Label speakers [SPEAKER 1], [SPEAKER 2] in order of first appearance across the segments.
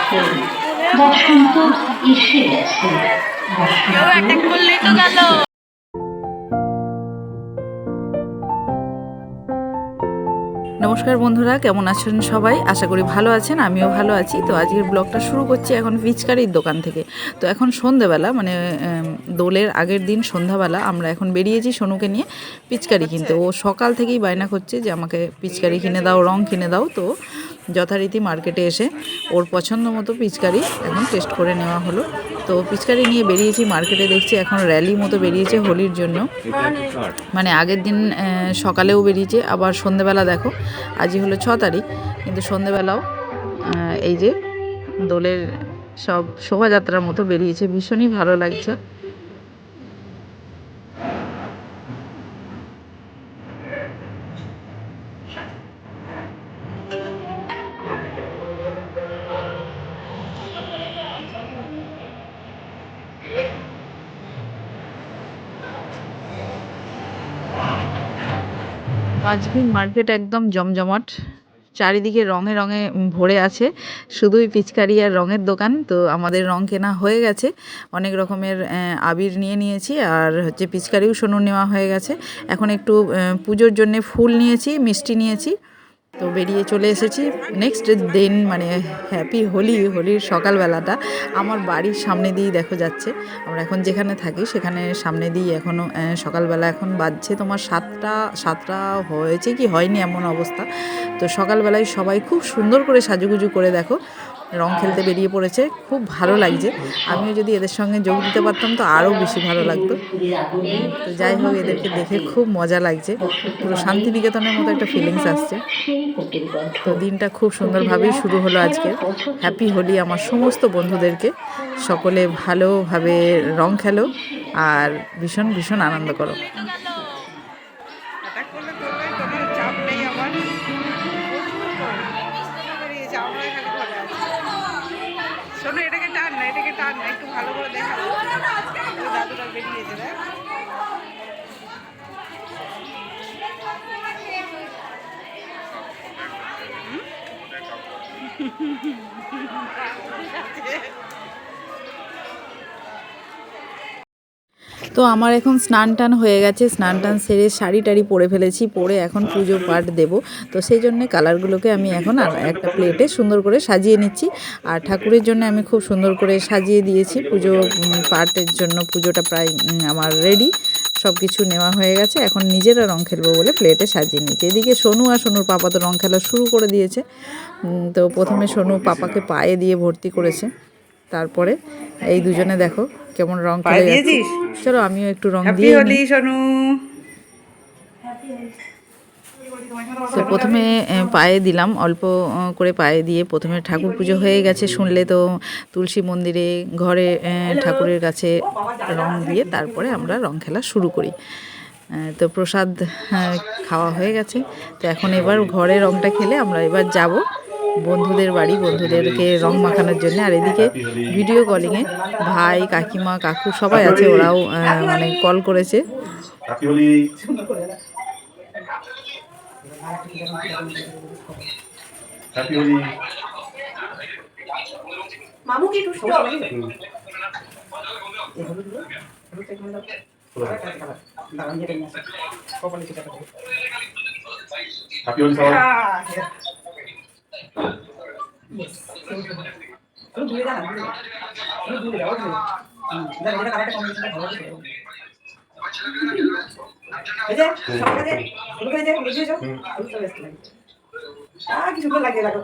[SPEAKER 1] আসুন, বসন্ত এসে গেছে।
[SPEAKER 2] নমস্কার বন্ধুরা, কেমন আছেন সবাই? আশা করি ভালো আছেন, আমিও ভালো আছি। তো আজকের ব্লগটা শুরু করছি এখন পিচকারির দোকান থেকে। তো এখন সন্ধেবেলা, মানে দোলের আগের দিন সন্ধ্যাবেলা আমরা এখন বেরিয়েছি সোনুকে নিয়ে পিচকারি কিনতে। ও সকাল থেকেই বায়না করছে যে আমাকে পিচকারি কিনে দাও, রং কিনে দাও। তো যথারীতি মার্কেটে এসে ওর পছন্দ মতো পিচকারি এখন টেস্ট করে নেওয়া হলো। তো পিচকারি নিয়ে বেরিয়েছি মার্কেটে, দেখছি এখন র্যালি মতো বেরিয়েছে হোলির জন্য। মানে আগের দিন সকালেও বেরিয়েছে, আবার সন্ধেবেলা দেখো আজই হলো 6 তারিখ, কিন্তু সন্ধেবেলাও এই যে দোলের সব শোভাযাত্রার মতো বেরিয়েছে, ভীষণই ভালো লাগছে। আজকে মার্কেট একদম জমজমাট, চারিদিকে রঙে রঙে ভরে আছে, শুধুই পিচকারি আর রঙের দোকান। তো আমাদের রং কেনা হয়ে গেছে, অনেক রকমের আবির নিয়ে নিয়েছি, আর হচ্ছে পিচকারিও সোনো নেওয়া হয়ে গেছে। এখন একটু পুজোর জন্যে ফুল নিয়েছি, মিষ্টি নিয়েছি। তো বেরিয়ে চলে এসেছি নেক্সট দিন, মানে হ্যাপি হোলি। হোলির সকালবেলাটা আমার বাড়ির সামনে দিয়েই দেখো যাচ্ছে। আমরা এখন যেখানে থাকি সেখানে সামনে দিয়ে এখনও সকালবেলা এখন বাজছে তোমার 7টা হয়েছে কি হয়নি এমন অবস্থা। তো সকালবেলায় সবাই খুব সুন্দর করে সাজুগুজু করে দেখো রং খেলতে বেরিয়ে পড়েছে, খুব ভালো লাগছে। আমিও যদি এদের সঙ্গে যোগ দিতে পারতাম তো আরও বেশি ভালো লাগতো। তো যাই হোক, এদেরকে দেখে খুব মজা লাগছে, পুরো শান্তিনিকেতনের মতো একটা ফিলিংস আসছে। তো দিনটা খুব সুন্দরভাবেই শুরু হলো আজকে। হ্যাপি হোলি আমার সমস্ত বন্ধুদেরকে। সকলে ভালোভাবে রং খেলো আর ভীষণ ভীষণ আনন্দ করো।
[SPEAKER 3] শোনো, এটাকে টান না, এটাকে টান না, একটু ভালো করে দেখাবো। দাদুরা বেরিয়েছে দেখ।
[SPEAKER 2] তো আমার এখন স্নান টান হয়ে গেছে, স্নান টান সেরে শাড়ি টাড়ি পরে ফেলেছি, পরে এখন পুজো পাঠ দেব। তো সেই জন্যে কালারগুলোকে আমি এখন আর একটা প্লেটে সুন্দর করে সাজিয়ে নিচ্ছি। আর ঠাকুরের জন্য আমি খুব সুন্দর করে সাজিয়ে দিয়েছি পুজো পাঠের জন্য। পুজোটা প্রায় আমার রেডি, সব কিছু নেওয়া হয়ে গেছে। এখন নিজেরা রং খেলবো বলে প্লেটে সাজিয়ে নিচ্ছি। এদিকে সোনু আর সোনুর পাপা তো রং খেলা শুরু করে দিয়েছে। তো প্রথমে সোনু পাপাকে পায়ে দিয়ে ভর্তি করেছে, তারপরে এই দুজনে দেখো কেমন রং খেলে যাচ্ছে। চলো আমিও একটু রং দিয়ে নিই।
[SPEAKER 3] সোনু।
[SPEAKER 2] তো প্রথমে পায়ে দিলাম, অল্প করে পায়ে দিয়ে প্রথমে ঠাকুর পুজো হয়ে গেছে শুনলে তো তুলসী মন্দিরে ঘরে ঠাকুরের কাছে রং দিয়ে তারপরে আমরা রং খেলা শুরু করি। তো প্রসাদ খাওয়া হয়ে গেছে। তো এখন এবার ঘরে রংটা খেলে আমরা এবার যাব বন্ধুদের বাড়ি, বন্ধুদেরকে রং মাখানোর জন্য। আর এদিকে ভিডিও কলিংয়ে ভাই, কাকিমা, কাকু সবাই আছে, ওরাও মানে কল করেছে।
[SPEAKER 3] মামু কি কি সুন্দর লাগে দেখো।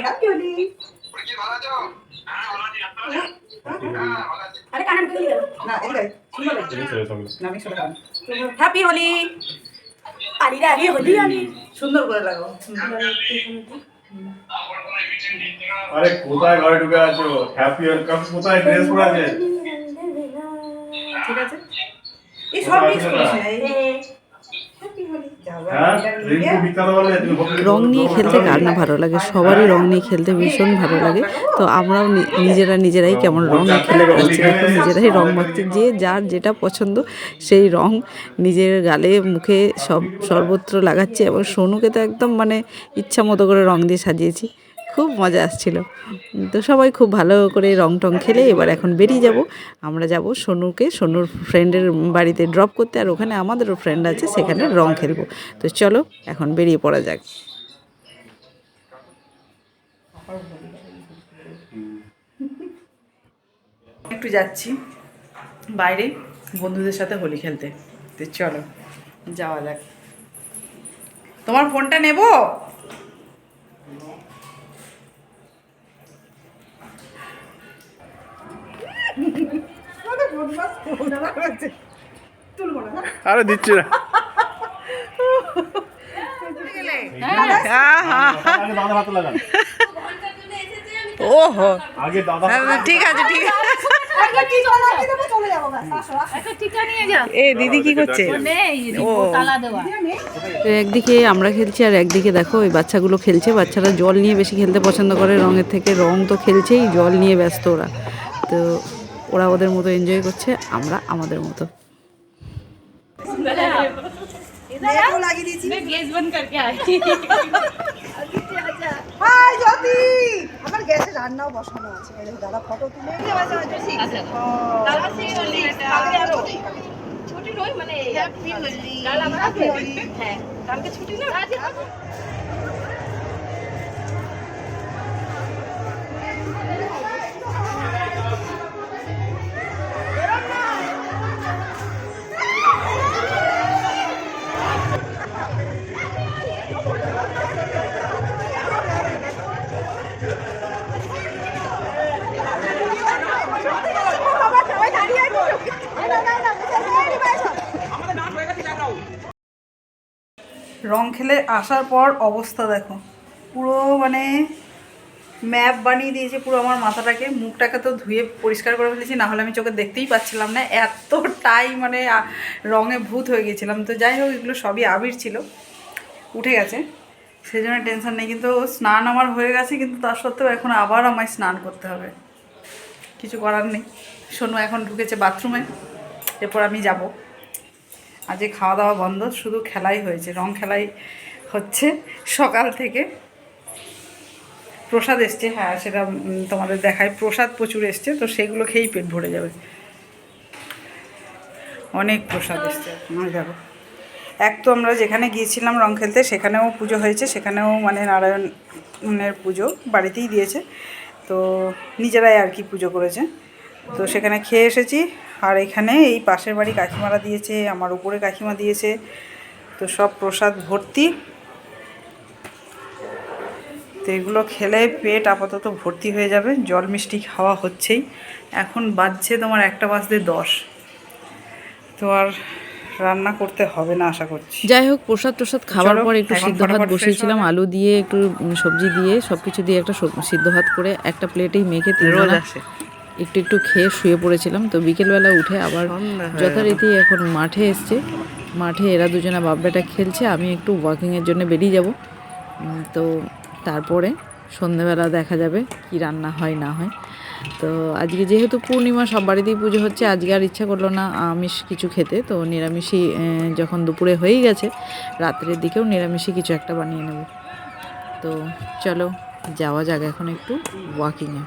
[SPEAKER 3] হ্যাপি হোলি। আরে কানের দিকে গেল না, এদিকে সুন্দর লাগছে না, আমি ছোট কান। হ্যাপি হোলি। আরে আরে হোলি আমি সুন্দর করে লাগাও।
[SPEAKER 4] আরে কোথায় ঘরে ঢুকে আছো? হ্যাপি ওয়েলকাম কোথায় ড্রেস পরে আছে?
[SPEAKER 3] ঠিক আছে, এই সব মিক্স করিস না।
[SPEAKER 2] রং নিয়ে খেলতে কার না ভালো লাগে, সবারই রং নিয়ে খেলতে ভীষণ ভালো লাগে। তো আমরাও নিজেরাই কেমন রং খেলে বেড়াচ্ছি, এখন নিজেরাই রং মাখছি। যে যার যেটা পছন্দ সেই রং নিজের গালে মুখে সর্বত্র লাগাচ্ছে। এবং সোনুকে তো একদম মানে ইচ্ছা মতো করে রং দিয়ে সাজিয়েছি, খুব মজা আসছিল। তো সবাই খুব ভালো করে রং টং খেলে এবার এখন বেরিয়ে যাব। আমরা যাব সোনুর ফ্রেন্ডের বাড়িতে ড্রপ করতে, আর ওখানে আমাদেরও ফ্রেন্ড আছে, সেখানে রং খেলবো। তো চলো এখন বেরিয়ে পড়া যাক। একটু যাচ্ছি বাইরে বন্ধুদের সাথে হোলি খেলতে। তো চলো যাওয়া যাক। তোমার ফোনটা নেব?
[SPEAKER 4] আরে দিচ্ছি না। দাদা হাতে লাগান।
[SPEAKER 2] ওহো
[SPEAKER 4] আগে দাদা
[SPEAKER 2] ঠিক আছে ঠিক আছে। এ দিদি কি করছে? ও তো একদিকে আমরা খেলছি আর একদিকে দেখো ওই বাচ্চাগুলো খেলছে। বাচ্চারা জল নিয়ে বেশি খেলতে পছন্দ করে রঙের থেকে। রং তো খেলছেই, জল নিয়ে ব্যস্ত ওরা। তো ওরা ওদের মতো এনজয় করছে, আমরা আমাদের মতো।
[SPEAKER 3] আমার গ্যাসে রান্নাও বসানো আছে, দাদা ফটো তুলে ছুটি নয় মানে হ্যাপি হোলি। হ্যাঁ কালকে ছুটি না। রং খেলে আসার পর অবস্থা দেখো, পুরো মানে ম্যাপ বানিয়ে দিয়েছে পুরো আমার মাথাটাকে। মুখটাকে তো ধুয়ে পরিষ্কার করে ফেলেছি, না হলে আমি চোখে দেখতেই পাচ্ছিলাম না, এতটাই মানে রঙে ভূত হয়ে গেছিলাম। তো যাই হোক, এগুলো সবই আবির ছিল, উঠে গেছে, সেই জন্য টেনশন নেই। কিন্তু স্নান আমার হয়ে গেছে, কিন্তু তার সত্ত্বেও এখন আবার আমায় স্নান করতে হবে, কিছু করার নেই। সোনু এখন ঢুকেছে বাথরুমে, এরপর আমি যাব। আজকে খাওয়া দাওয়া বন্ধ, শুধু খেলাই হয়েছে, রং খেলাই হচ্ছে সকাল থেকে। প্রসাদ এসছে, হ্যাঁ সেটা তোমাদের দেখায়, প্রসাদ প্রচুর এসছে, তো সেগুলো খেয়েই পেট ভরে যাবে। অনেক প্রসাদ এসছে দেখো। এক তো আমরা যেখানে গিয়েছিলাম রং খেলতে সেখানেও পুজো হয়েছে, সেখানেও মানে নারায়ণের পুজো বাড়িতেই দিয়েছে, তো নিজেরাই আর কি পুজো করেছে, তো সেখানে খেয়ে এসেছি। আর এখানে এই পাশের বাড়ি কাকিমারা দিয়েছে, আমার উপরে কাকিমা দিয়েছে, তো সব প্রসাদ ভর্তি। তো এগুলো খেলে পেট আপাতত ভর্তি হয়ে যাবে। জল মিষ্টি খাওয়া হচ্ছেই, এখন বাজছে তোমার 1:10। তো আর রান্না করতে হবে না আশা করছি। যাই হোক, প্রসাদ খাওয়ার পর একটু সিদ্ধ ভাত বসিয়েছিলাম, আলু দিয়ে একটু সবজি দিয়ে সব কিছু দিয়ে একটা সিদ্ধ ভাত করে একটা প্লেটেই মেখে তিনজনা একটু একটু খেয়ে শুয়ে পড়েছিলাম। তো বিকেলবেলা উঠে আবার যথারীতি এখন মাঠে এসছে। মাঠে এরা দুজনা বাপ বেটা খেলছে, আমি একটু ওয়াকিংয়ের জন্য বেরিয়ে যাব। তো তারপরে সন্ধেবেলা দেখা যাবে কি রান্না হয় না হয়। তো আজকে যেহেতু পূর্ণিমা, সব বাড়িতেই পুজো হচ্ছে, আজকে আর ইচ্ছা করলো না আমিষ কিছু খেতে, তো নিরামিষই যখন দুপুরে হয়েই গেছে, রাত্রের দিকেও নিরামিষই কিছু একটা বানিয়ে নেব। তো চলো যাওয়া যাক এখন একটু ওয়াকিংয়ে।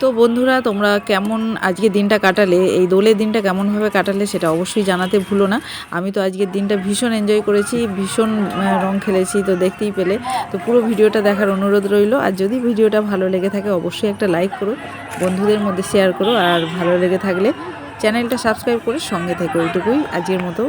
[SPEAKER 3] তো বন্ধুরা, তোমরা কেমন আজকে দিনটা কাটালে, এই দোলের দিনটা কেমনভাবে কাটালে সেটা অবশ্যই জানাতে ভুলো না। আমি তো আজকের দিনটা ভীষণ এনজয় করেছি, ভীষণ রং খেলেছি, তো দেখতেই পেলে। তো পুরো ভিডিওটা দেখার অনুরোধ রইল। আর যদি ভিডিওটা ভালো লেগে থাকে অবশ্যই একটা লাইক করো, বন্ধুদের মধ্যে শেয়ার করো, আর ভালো লেগে থাকলে চ্যানেলটা সাবস্ক্রাইব করে সঙ্গে থেকো। এইটুকুই আজকের মতো।